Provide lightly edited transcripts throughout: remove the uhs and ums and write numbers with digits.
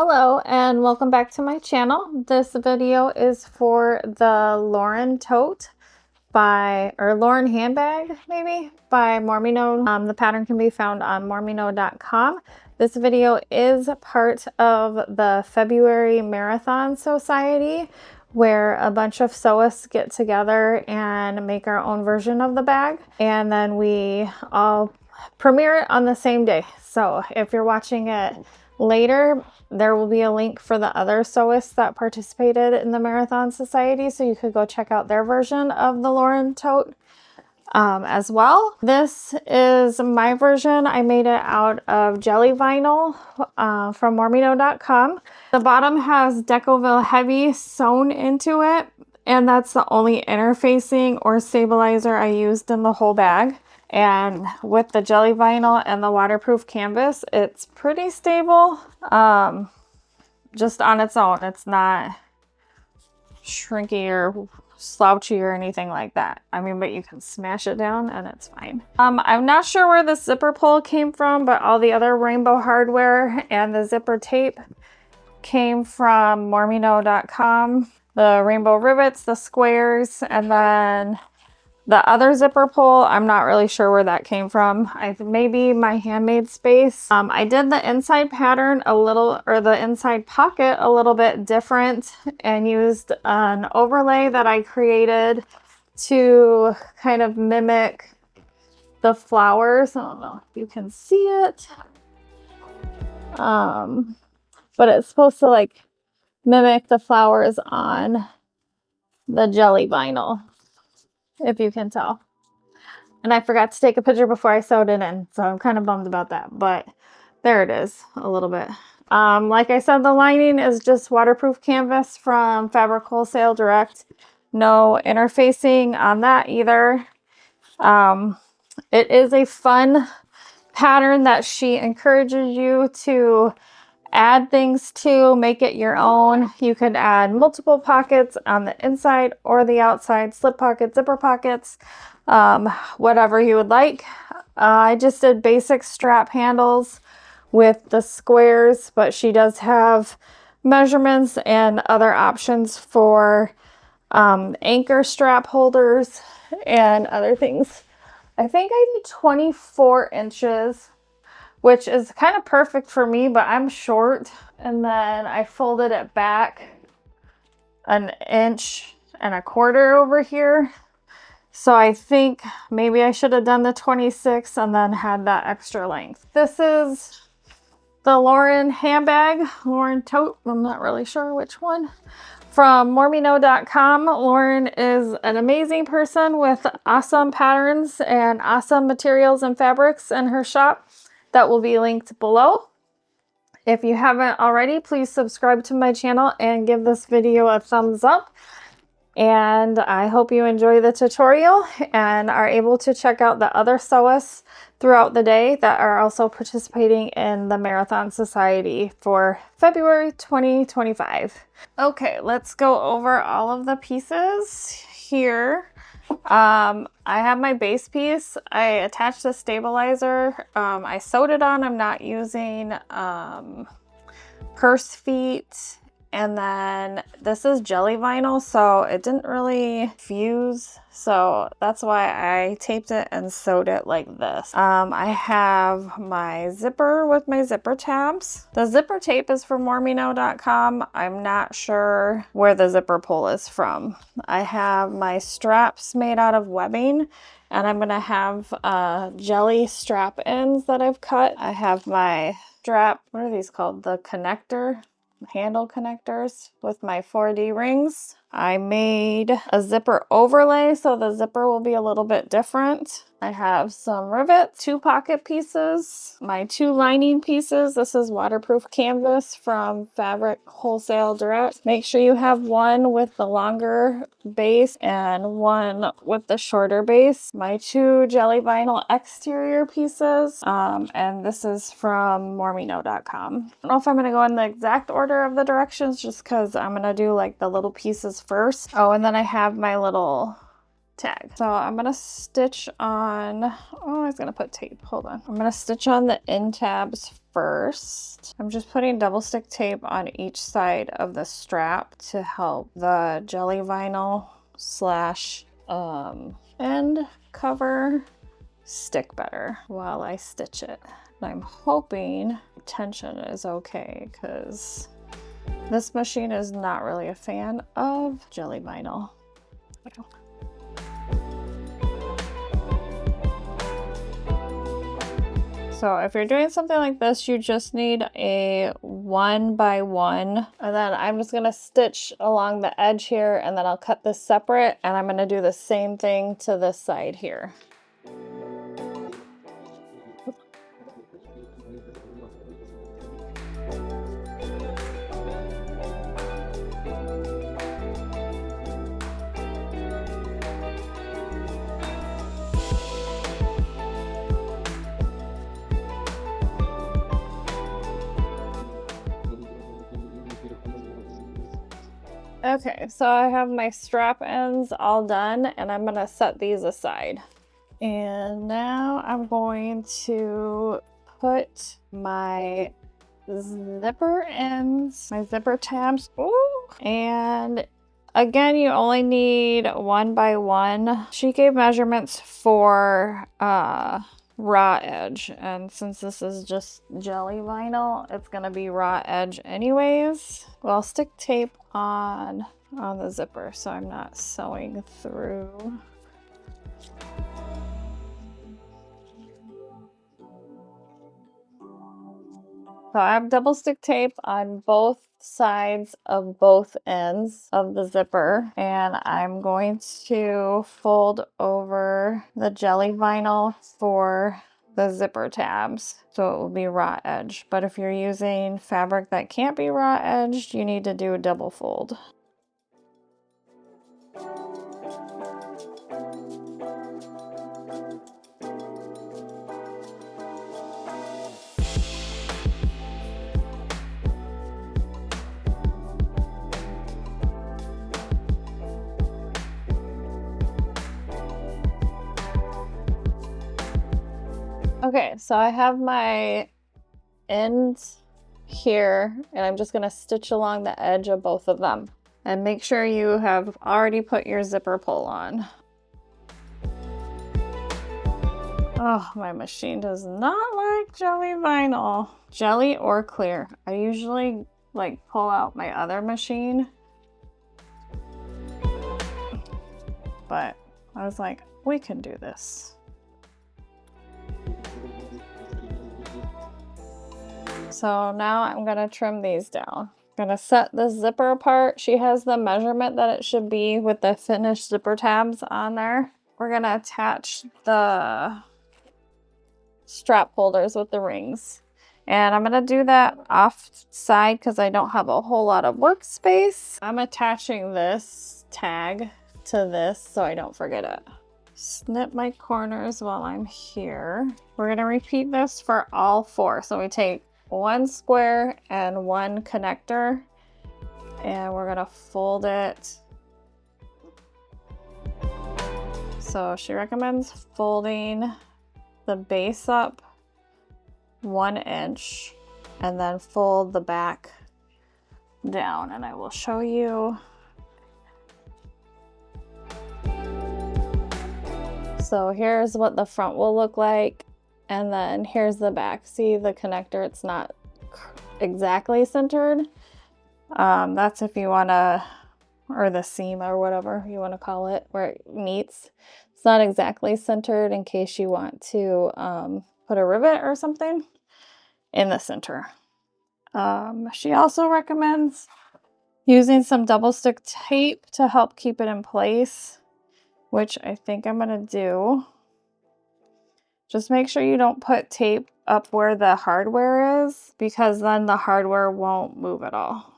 Hello and welcome back to my channel. This video is for the Lauren tote or Lauren handbag maybe by Mormino. The pattern can be found on mormino.com. This video is part of the February Marathon Society, where a bunch of sewists get together and make our own version of the bag, and then we all premiere it on the same day. So if you're watching it later, there will be a link for the other sewists that participated in the Marathon Society, so you could go check out their version of the Lauren tote as well. This is my version. I made it out of jelly vinyl from mormino.com. The bottom has Decoville Heavy sewn into it, and that's the only interfacing or stabilizer I used in the whole bag. And with the jelly vinyl and the waterproof canvas, it's pretty stable just on its own. It's not shrinky or slouchy or anything like that. I mean, but you can smash it down and it's fine. I'm not sure where the zipper pull came from, but all the other rainbow hardware and the zipper tape came from mormino.com. The rainbow rivets, the squares, and then the other zipper pull, I'm not really sure where that came from. Maybe my handmade space. I did the inside pattern the inside pocket a little bit different and used an overlay that I created to kind of mimic the flowers. I don't know if you can see it. But it's supposed to like mimic the flowers on the jelly vinyl, if you can tell. And I forgot to take a picture before I sewed it in, so I'm kind of bummed about that, but there it is a little bit. Like I said, the lining is just waterproof canvas from Fabric Wholesale Direct. No interfacing on that either. It is a fun pattern that she encourages you to add things to, make it your own. You could add multiple pockets on the inside or the outside, slip pockets, zipper pockets, whatever you would like. I just did basic strap handles with the squares, but she does have measurements and other options for anchor strap holders and other things. I think I did 24 inches, which is kind of perfect for me, but I'm short. And then I folded it back 1.25 inches over here. So I think maybe I should have done the 26 and then had that extra length. This is the Lauren handbag, Lauren tote, I'm not really sure which one, from mormino.com. Lauren is an amazing person with awesome patterns and awesome materials and fabrics in her shop. That will be linked below. If you haven't already, please subscribe to my channel and give this video a thumbs up. And I hope you enjoy the tutorial and are able to check out the other sewists throughout the day that are also participating in the Marathon Society for February 2025. Okay, let's go over all of the pieces here. I have my base piece. I attached the stabilizer. I sewed it on. I'm not using purse feet. And then this is jelly vinyl, so it didn't really fuse. So that's why I taped it and sewed it like this. I have my zipper with my zipper tabs. The zipper tape is from mormino.com. I'm not sure where the zipper pull is from. I have my straps made out of webbing, and I'm gonna have jelly strap ends that I've cut. I have my strap, what are these called? The connector. Handle connectors with my 4D rings. I made a zipper overlay, so the zipper will be a little bit different. I have some rivets, 2 pocket pieces, my 2 lining pieces. This is waterproof canvas from Fabric Wholesale Direct. Make sure you have one with the longer base and one with the shorter base. My 2 jelly vinyl exterior pieces, and this is from mormino.com. I don't know if I'm going to go in the exact order of the directions just because I'm going to do like the little pieces first. Oh, and then I have my little tag. So I'm gonna stitch on, oh, I was gonna put tape, hold on. I'm gonna stitch on the end tabs first. I'm just putting double stick tape on each side of the strap to help the jelly vinyl slash end cover stick better while I stitch it. And I'm hoping tension is okay because this machine is not really a fan of jelly vinyl. So if you're doing something like this, you just need a 1 by 1. And then I'm just gonna stitch along the edge here, and then I'll cut this separate, and I'm gonna do the same thing to this side here. Okay, so I have my strap ends all done, and I'm gonna set these aside. And now I'm going to put my zipper ends, my zipper tabs. Ooh. And again, you only need 1 by 1. She gave measurements for raw edge, and since this is just jelly vinyl, it's gonna be raw edge anyways. Well, I'll stick tape on the zipper so I'm not sewing through. So I have double stick tape on both sides of both ends of the zipper, and I'm going to fold over the jelly vinyl for the zipper tabs so it will be raw edge. But if you're using fabric that can't be raw edged, you need to do a double fold. Okay, so I have my ends here, and I'm just gonna stitch along the edge of both of them. And make sure you have already put your zipper pull on. Oh, my machine does not like jelly vinyl. Jelly or clear. I usually like pull out my other machine, but I was like, we can do this. So now I'm gonna trim these down. I'm gonna set the zipper apart. She has the measurement that it should be with the finished zipper tabs on there. We're gonna attach the strap holders with the rings. And I'm gonna do that off side because I don't have a whole lot of workspace. I'm attaching this tag to this so I don't forget it. Snip my corners while I'm here. We're gonna repeat this for all 4. So we take 1 square and 1 connector, and we're gonna fold it. So she recommends folding the base up 1 inch and then fold the back down, and I will show you. So here's what the front will look like, and then here's the back. See the connector, it's not exactly centered. That's if you wanna, or the seam or whatever you wanna call it, where it meets. It's not exactly centered in case you want to put a rivet or something in the center. She also recommends using some double stick tape to help keep it in place, which I think I'm gonna do. Just make sure you don't put tape up where the hardware is, because then the hardware won't move at all.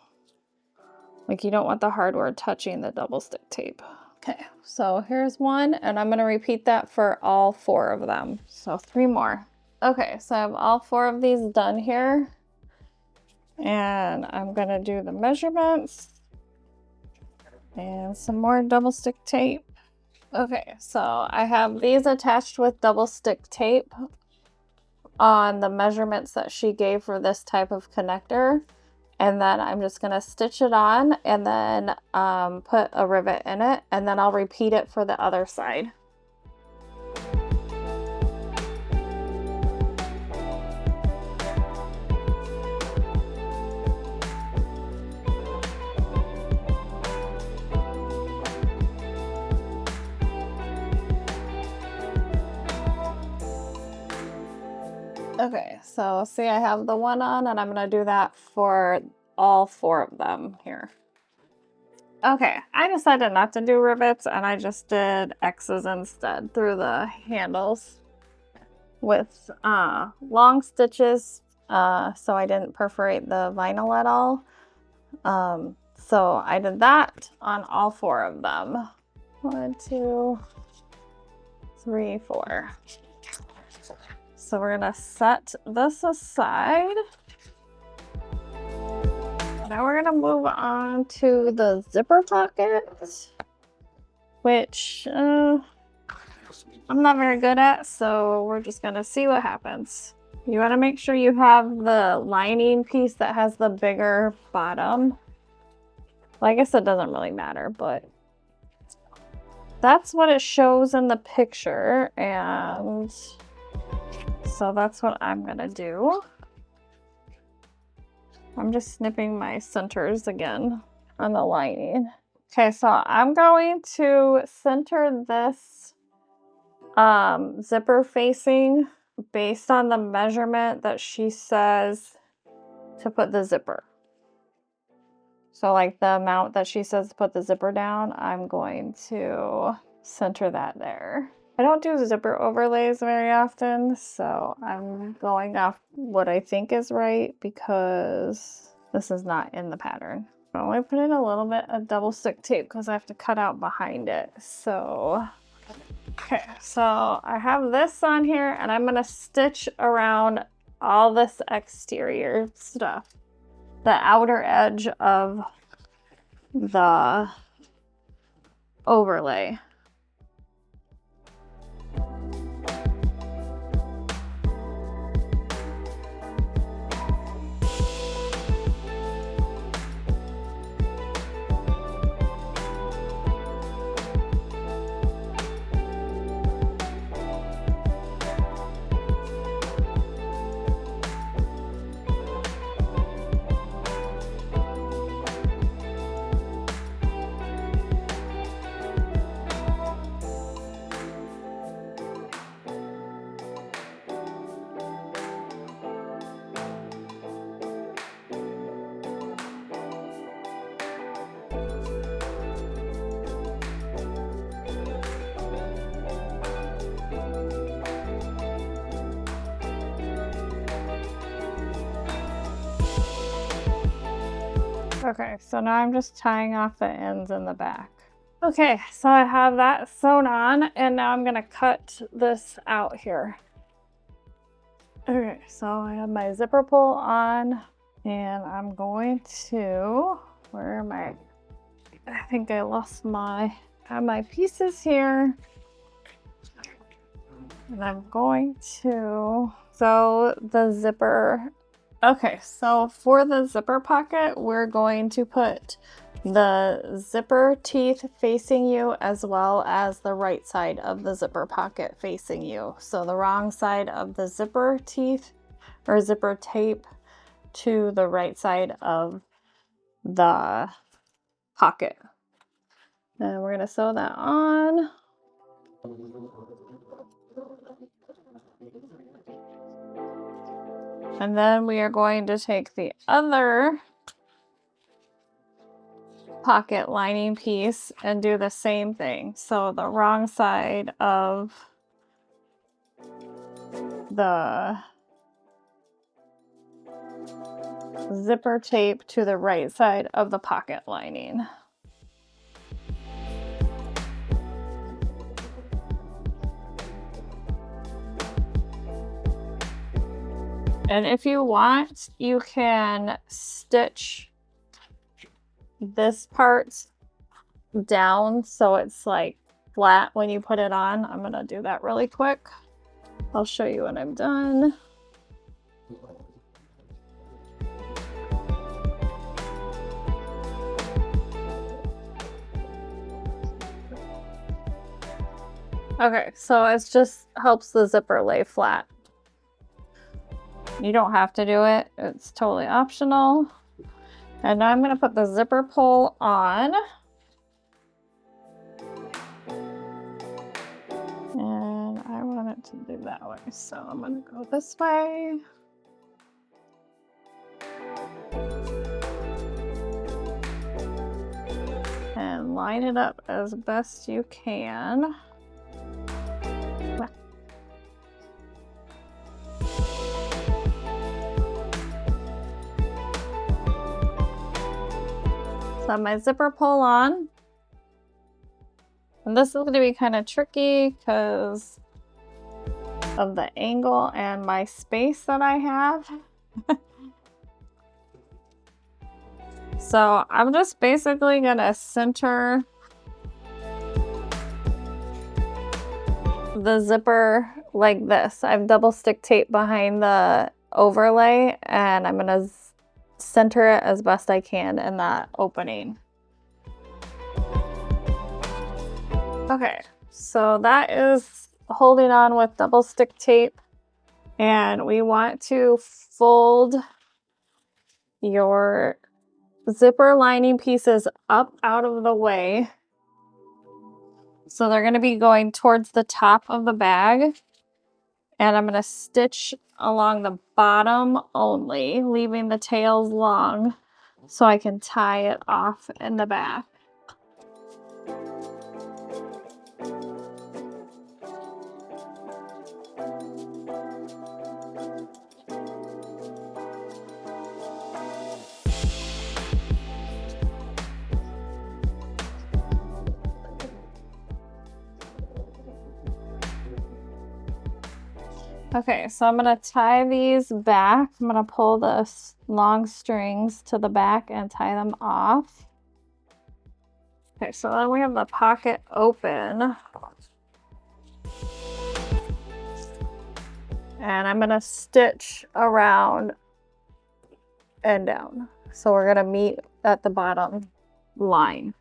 Like, you don't want the hardware touching the double stick tape. Okay, so here's 1, and I'm gonna repeat that for all 4 of them. So 3 more. Okay, so I have all 4 of these done here. And I'm gonna do the measurements and some more double stick tape. Okay, so I have these attached with double stick tape on the measurements that she gave for this type of connector. And then I'm just gonna stitch it on and then put a rivet in it, and then I'll repeat it for the other side. Okay, so see, I have the one on, and I'm gonna do that for all 4 of them here. Okay, I decided not to do rivets, and I just did X's instead through the handles with long stitches, so I didn't perforate the vinyl at all. So I did that on all 4 of them. 1, 2, 3, 4. So we're gonna set this aside. Now we're gonna move on to the zipper pocket, which I'm not very good at, so we're just gonna see what happens. You wanna make sure you have the lining piece that has the bigger bottom. Well, I guess it doesn't really matter, but that's what it shows in the picture, and so that's what I'm gonna do. I'm just snipping my centers again on the lining. Okay, so I'm going to center this zipper facing based on the measurement that she says to put the zipper. So like the amount that she says to put the zipper down, I'm going to center that there. I don't do zipper overlays very often, so I'm going off what I think is right because this is not in the pattern. I only put in a little bit of double stick tape because I have to cut out behind it. So, okay, so I have this on here, and I'm gonna stitch around all this exterior stuff, the outer edge of the overlay. Okay, so now I'm just tying off the ends in the back. Okay, so I have that sewn on, and now I'm gonna cut this out here. Okay, so I have my zipper pull on, and I'm going to, where am I? I think I lost my, have my pieces here. And I'm going to sew the zipper. Okay, so for the zipper pocket, we're going to put the zipper teeth facing you as well as the right side of the zipper pocket facing you. So the wrong side of the zipper teeth or zipper tape to the right side of the pocket. And we're gonna sew that on. And then we are going to take the other pocket lining piece and do the same thing. So the wrong side of the zipper tape to the right side of the pocket lining. And if you want, you can stitch this part down so it's like flat when you put it on. I'm gonna do that really quick. I'll show you when I'm done. Okay, so it just helps the zipper lay flat. You don't have to do it, it's totally optional. And now I'm gonna put the zipper pull on. And I want it to do that way, so I'm gonna go this way. And line it up as best you can. So my zipper pull on. And this is going to be kind of tricky because of the angle and my space that I have. So I'm just basically going to center the zipper like this. I have double stick tape behind the overlay, and I'm going to center it as best I can in that opening. Okay, so that is holding on with double stick tape, and we want to fold your zipper lining pieces up out of the way. So they're going to be going towards the top of the bag, and I'm going to stitch along the bottom only, leaving the tails long so I can tie it off in the back. Okay, so I'm gonna tie these back. I'm gonna pull the long strings to the back and tie them off. Okay, so then we have the pocket open. And I'm gonna stitch around and down. So we're gonna meet at the bottom line.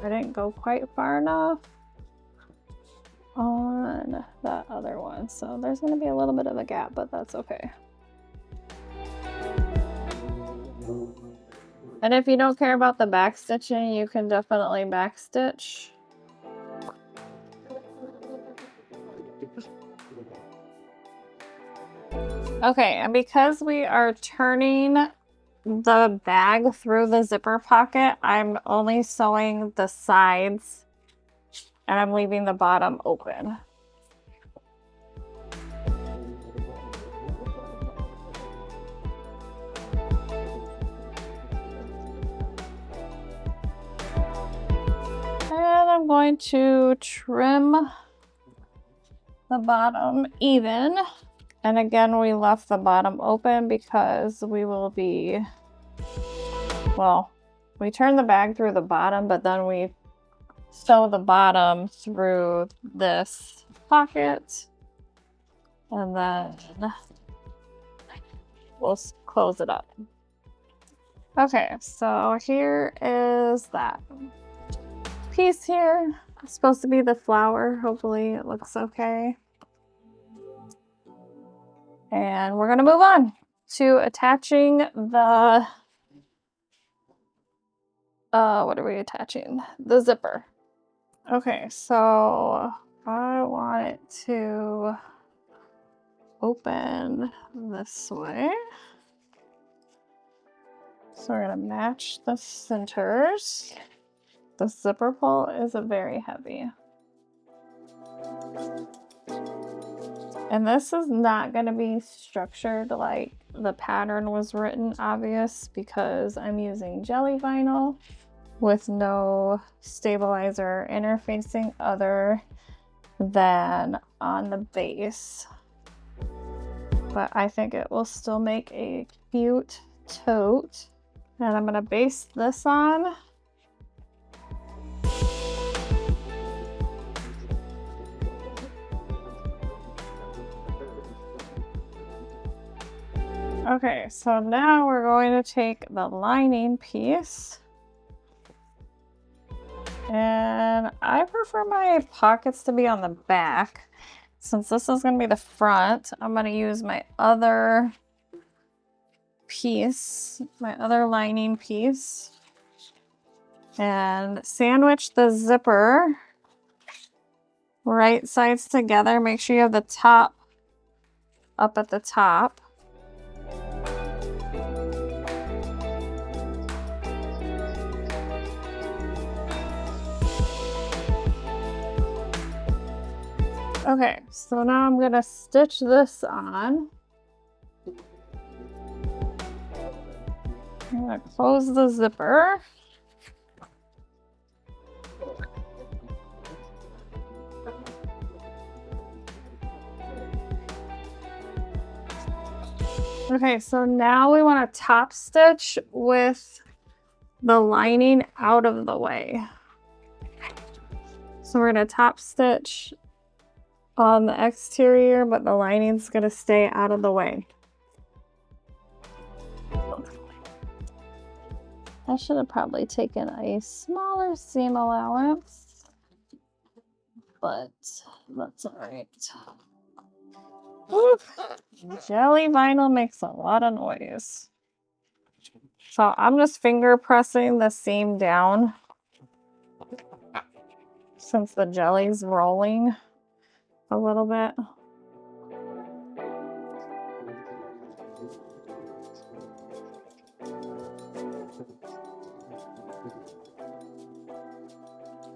I didn't go quite far enough on that other one, so there's going to be a little bit of a gap, but that's okay. And if you don't care about the back stitching, you can definitely back stitch. Okay, and because we are turning the bag through the zipper pocket, I'm only sewing the sides and I'm leaving the bottom open. And I'm going to trim the bottom even. And again, we left the bottom open because we will be, well, we turn the bag through the bottom, but then we sew the bottom through this pocket, and then we'll close it up. Okay, so here is that piece here. It's supposed to be the flower. Hopefully it looks okay. And we're gonna move on to attaching the, what are we attaching? The zipper. Okay, so I want it to open this way. So we're gonna match the centers. The zipper pull is very heavy. And this is not gonna be structured like the pattern was written, obvious, because I'm using jelly vinyl with no stabilizer interfacing other than on the base. But I think it will still make a cute tote. And I'm gonna base this on. Okay, so now we're going to take the lining piece, and I prefer my pockets to be on the back. Since this is going to be the front, I'm going to use my other piece, my other lining piece, and sandwich the zipper right sides together. Make sure you have the top up at the top. Okay, so now I'm gonna stitch this on. I'm gonna close the zipper. Okay, so now we want to top stitch with the lining out of the way. So we're going to top stitch on the exterior, but the lining's going to stay out of the way. I should have probably taken a smaller seam allowance, but that's all right. Oof. Jelly vinyl makes a lot of noise. So I'm just finger pressing the seam down since the jelly's rolling a little bit.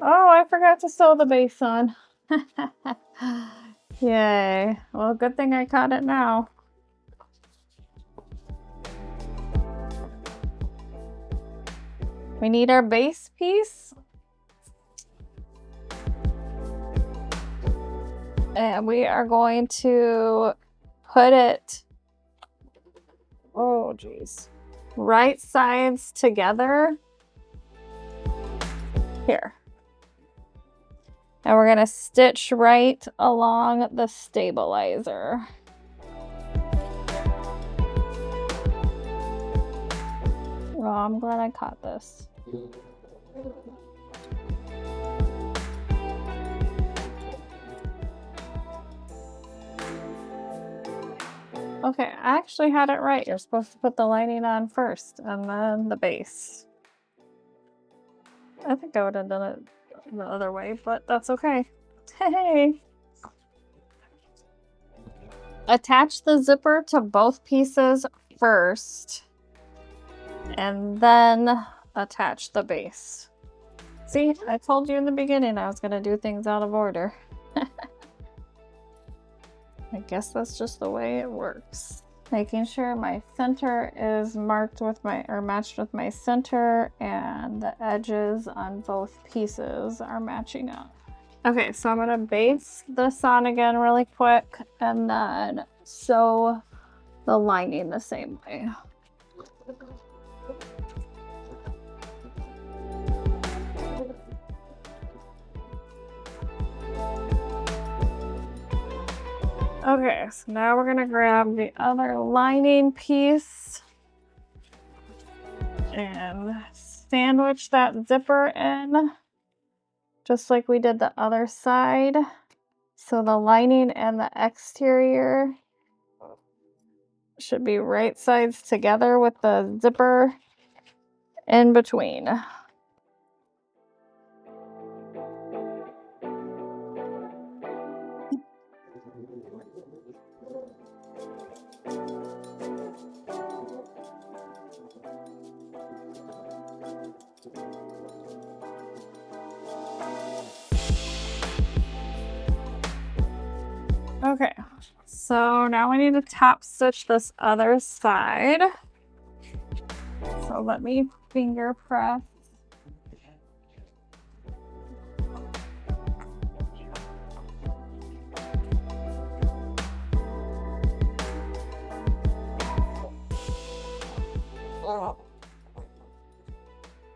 Oh, I forgot to sew the base on. Yay. Well, good thing I caught it now. We need our base piece. And we are going to put it, oh geez, right sides together here. And we're gonna stitch right along the stabilizer. Oh, I'm glad I caught this. Okay, I actually had it right. You're supposed to put the lining on first and then the base. I think I would have done it the other way, but that's okay. Hey! Attach the zipper to both pieces first, and then attach the base. See, I told you in the beginning I was going to do things out of order. I guess that's just the way it works. Making sure my center is marked with my, or matched with my center, and the edges on both pieces are matching up. Okay, so I'm gonna base this on again really quick and then sew the lining the same way. Okay, so now we're gonna grab the other lining piece and sandwich that zipper in, just like we did the other side. So the lining and the exterior should be right sides together with the zipper in between. Okay, so now we need to top stitch this other side. So let me finger press.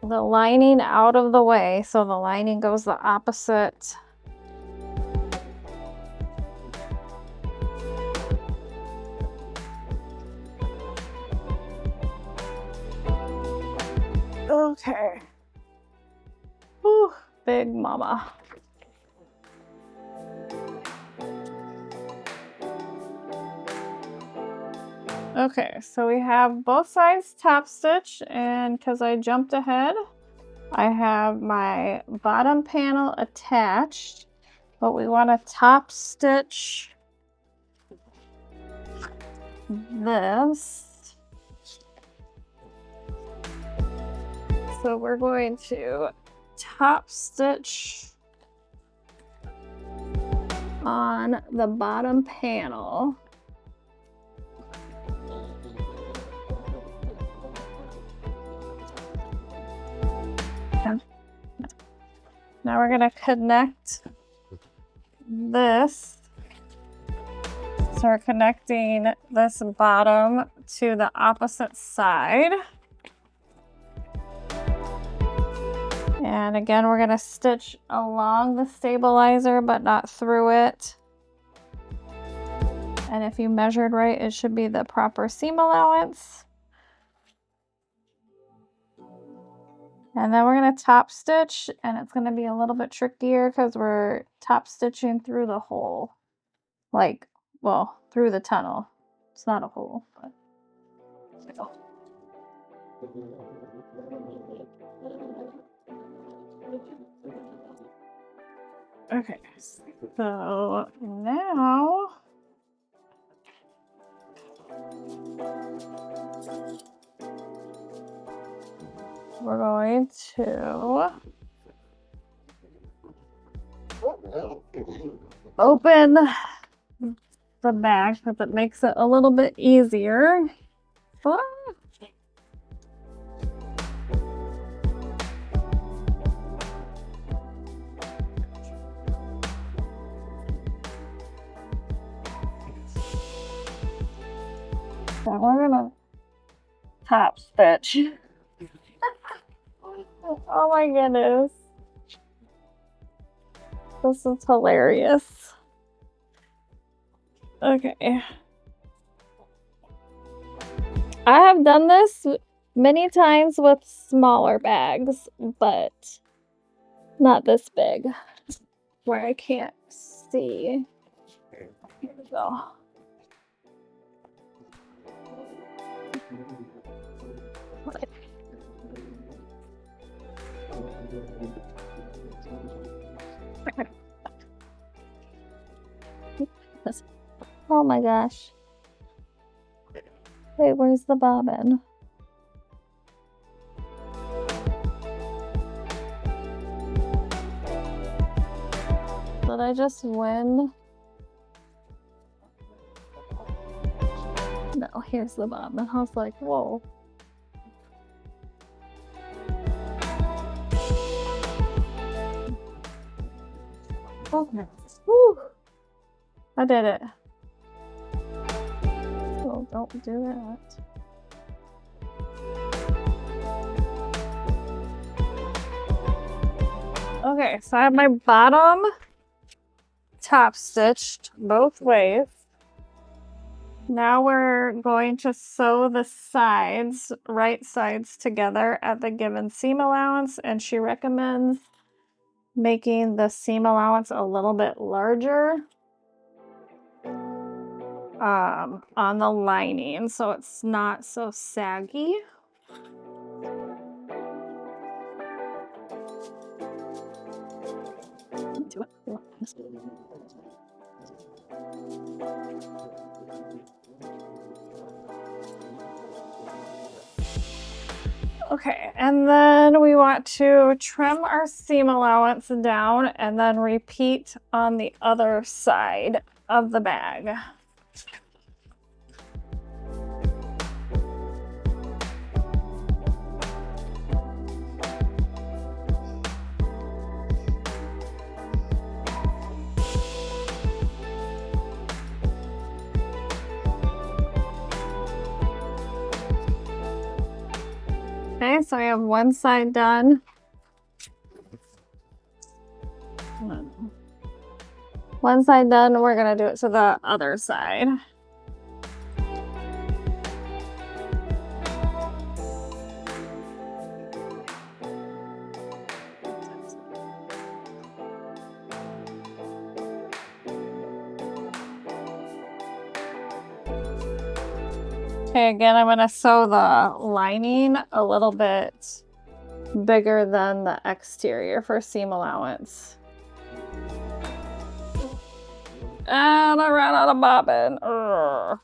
The lining out of the way, so the lining goes the opposite. Okay. Whew, big mama. Okay, so we have both sides top stitch, and because I jumped ahead, I have my bottom panel attached, but we want to top stitch this. So we're going to top stitch on the bottom panel. Now we're going to connect this. So we're connecting this bottom to the opposite side. And again, we're going to stitch along the stabilizer, but not through it. And if you measured right, it should be the proper seam allowance. And then we're going to top stitch, and it's going to be a little bit trickier because we're top stitching through the hole. Like, well, through the tunnel. It's not a hole, but still. Okay, so now we're going to open the bag because it makes it a little bit easier. Ah. So we're gonna top stitch. Oh my goodness. This is hilarious. Okay. I have done this many times with smaller bags, but not this big, where I can't see. Here we go. Oh my gosh. Wait, where's the bobbin? Did I just win? No, here's the bobbin. I was like, whoa. Okay. Woo! I did it. So don't do that. Okay, so I have my bottom top stitched both ways. Now we're going to sew the sides, right sides together at the given seam allowance, and she recommends making the seam allowance a little bit larger on the lining so it's not so saggy. Okay, and then we want to trim our seam allowance down and then repeat on the other side of the bag. Okay, so I have one side done. One side done, we're gonna do it to the other side. Okay, again, I'm gonna sew the lining a little bit bigger than the exterior for seam allowance. And I ran out of bobbin. Ugh.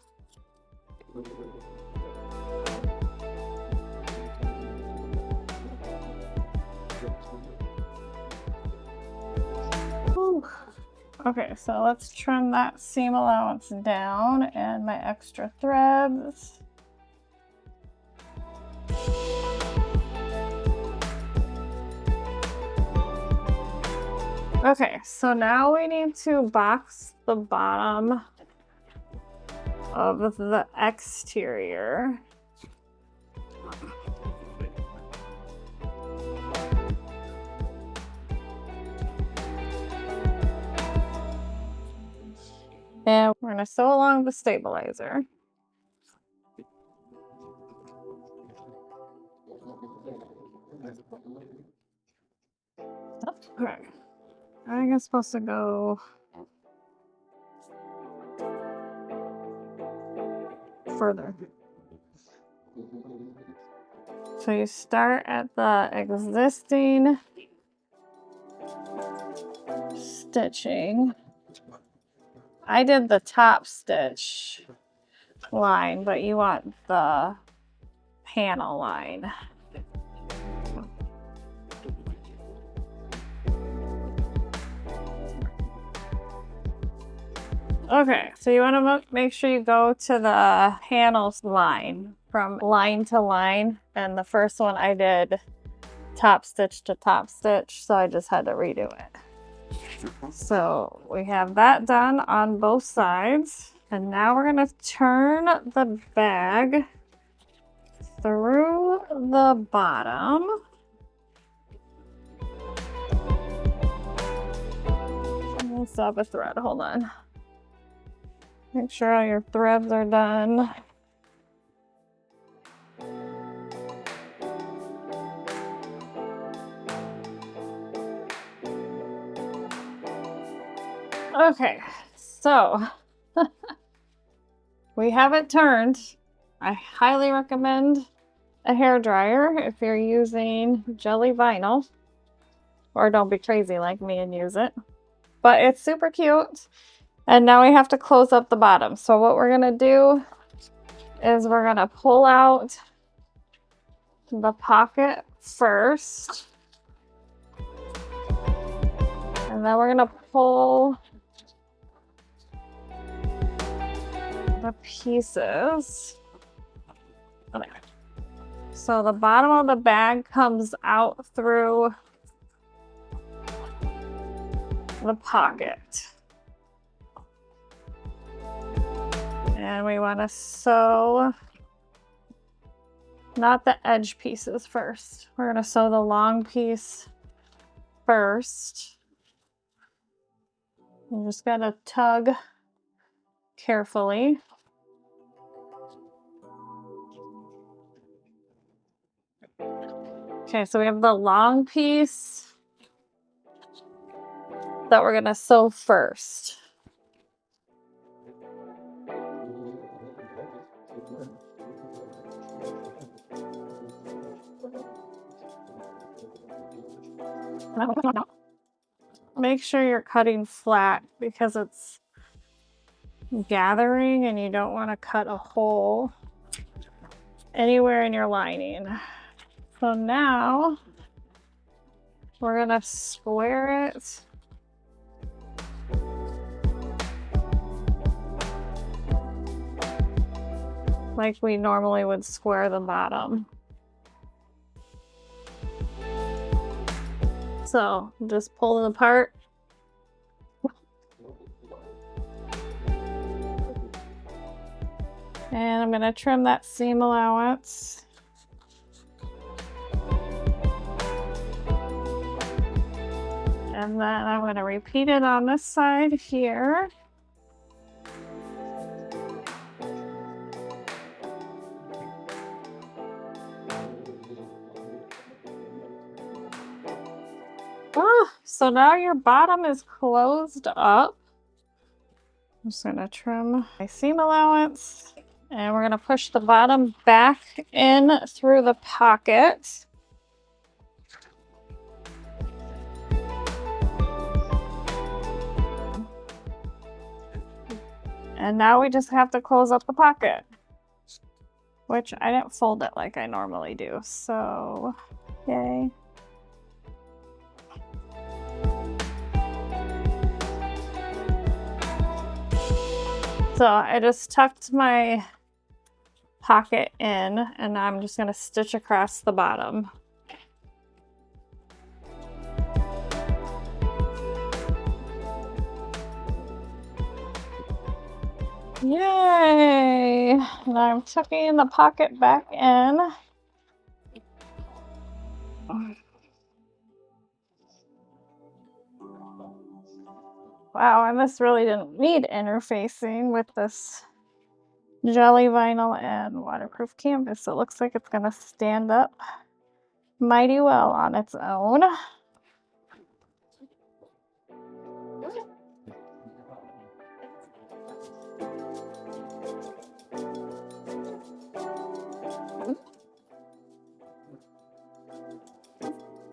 Okay, so let's trim that seam allowance down and my extra threads. Okay, so now we need to box the bottom of the exterior. And we're gonna sew along the stabilizer. Okay, I think it's supposed to go further. So you start at the existing stitching. I did the top stitch line, but you want the panel line. Okay, so you want to make sure you go to the panels line from line to line, and the first one I did top stitch to top stitch, so I just had to redo it. So we have that done on both sides, and now we're going to turn the bag through the bottom. Let's stop a thread, hold on. Make sure all your threads are done. Okay, so we have it turned. I highly recommend a hair dryer if you're using jelly vinyl, or don't be crazy like me and use it. But it's super cute. And now we have to close up the bottom. So what we're gonna do is we're gonna pull out the pocket first. And then we're gonna pull the pieces. Okay. So the bottom of the bag comes out through the pocket. And we want to sew not the edge pieces first. We're going to sew the long piece first. You just got to tug carefully. Okay, so we have the long piece that we're going to sew first. Make sure you're cutting flat because it's gathering and you don't want to cut a hole anywhere in your lining. So now we're gonna square it like we normally would square the bottom. So just pull it apart. And I'm gonna trim that seam allowance. And then I'm gonna repeat it on this side here. So now your bottom is closed up. I'm just gonna trim my seam allowance And we're going to push the bottom back in through the pocket. And now we just have to close up the pocket, which I didn't fold it like I normally do. So, yay. So I just tucked my pocket in, and I'm just going to stitch across the bottom. Yay! And I'm tucking the pocket back in. Wow, and this really didn't need interfacing with this jelly vinyl and waterproof canvas. So it looks like it's gonna stand up mighty well on its own.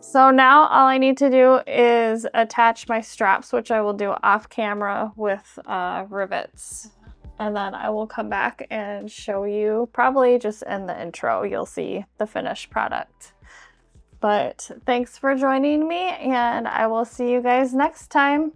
So now all I need to do is attach my straps, which I will do off camera with rivets. And then I will come back and show you, probably just in the intro, you'll see the finished product. But thanks for joining me, and I will see you guys next time.